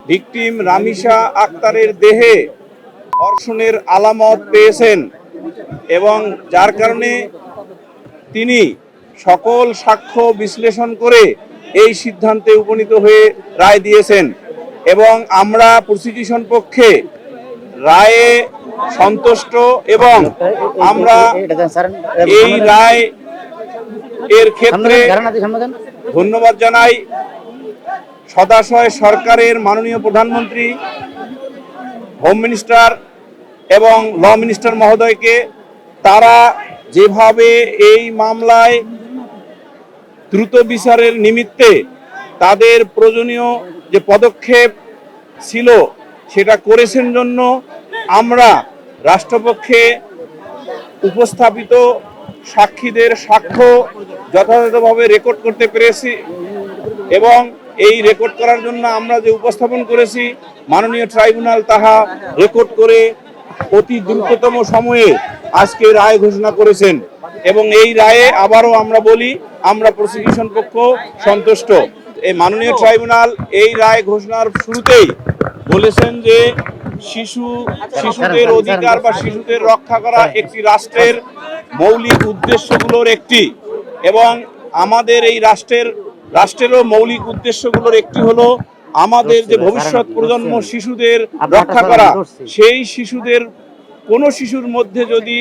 Victim Ramisa আক্তারের দেহে ধর্ষণের আলামত পেয়েছেন এবং যার কারণে তিনি সকল সাক্ষ্য বিশ্লেষণ করে এই সিদ্ধান্তে উপনীত হয়ে রায় দিয়েছেন এবং আমরা প্রসিকিউশন পক্ষে রায়ে সন্তুষ্ট এবং আমরা এই রায় এর ক্ষেত্রে ধন্যবাদ জানাই সদাশয় সরকারের মাননীয় প্রধানমন্ত্রী, হোম মিনিস্টার এবং ল মিনিস্টার মহোদয়কে। তারা যেভাবে এই মামলায় দ্রুত বিচারের নিমিত্তে তাদের প্রয়োজনীয় যে পদক্ষেপ ছিল সেটা করেছেন জন্য আমরা রাষ্ট্রপক্ষে উপস্থাপিত সাক্ষীদের সাক্ষ্য যথাযথভাবে রেকর্ড করতে পেরেছি এবং এই রেকর্ড করার জন্য আমরা যে উপস্থাপন করেছি মাননীয় ট্রাইব্যুনাল তাহা রেকর্ড করে অতি দ্রুততম সময়ে আজকে রায় ঘোষণা করেছেন এবং এই রায়ে আবারও আমরা বলি আমরা প্রসিকিউশন পক্ষ সন্তুষ্ট। এই মাননীয় ট্রাইব্যুনাল এই রায় ঘোষণার শুরুতেই বলেছেন যে শিশুদের অধিকার বা শিশুদের রক্ষা করা একটি রাষ্ট্রের মৌলিক উদ্দেশ্যগুলোর একটি এবং আমাদের এই রাষ্ট্রেরও মৌলিক উদ্দেশ্যগুলোর একটি হলো আমাদের যে ভবিষ্যৎ প্রজন্ম শিশুদের রক্ষা করা। সেই শিশুদের কোনো শিশুর মধ্যে যদি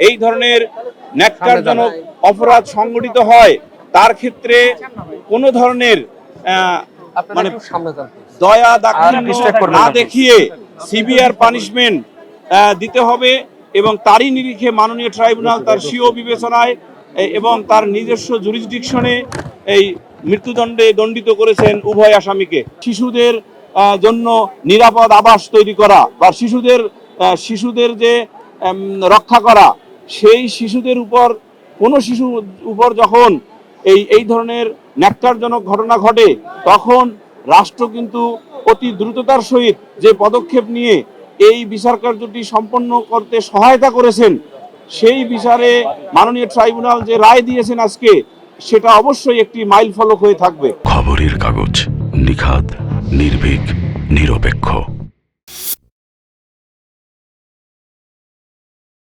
এই ধরনের ন্যাক্কারজনক অপরাধ সংঘটিত হয় তার ক্ষেত্রে কোনো ধরনের মানে দয়া দাক্ষিণ্য না দেখিয়ে সিভিয়ার পানিশমেন্ট দিতে হবে এবং তারই নিরিখে মাননীয় ট্রাইব্যুনাল তার স্বীয় বিবেচনায় এবং তার নিজস্ব জুরিসডিকশনে এই মৃত্যুদণ্ডে দণ্ডিত করেছেন উভয় আসামিকে। শিশুদের জন্য নিরাপদ আবাস তৈরি করা বা শিশুদের যে রক্ষা করা, সেই শিশুদের উপর কোনো শিশুর উপর যখন এই ধরনের ন্যাক্কারজনক ঘটনা ঘটে তখন রাষ্ট্র কিন্তু অতি দ্রুততার সহিত যে পদক্ষেপ নিয়ে এই বিচার কার্যটি সম্পন্ন করতে সহায়তা করেছেন, সেই বিচারে মাননীয় ট্রাইব্যুনাল যে রায় দিয়েছেন আজকে সেটা অবশ্যই একটি মাইল ফলক হয়ে থাকবে। খবরের কাগজ, নিখাদ, নির্ভীক, নিরপেক্ষ।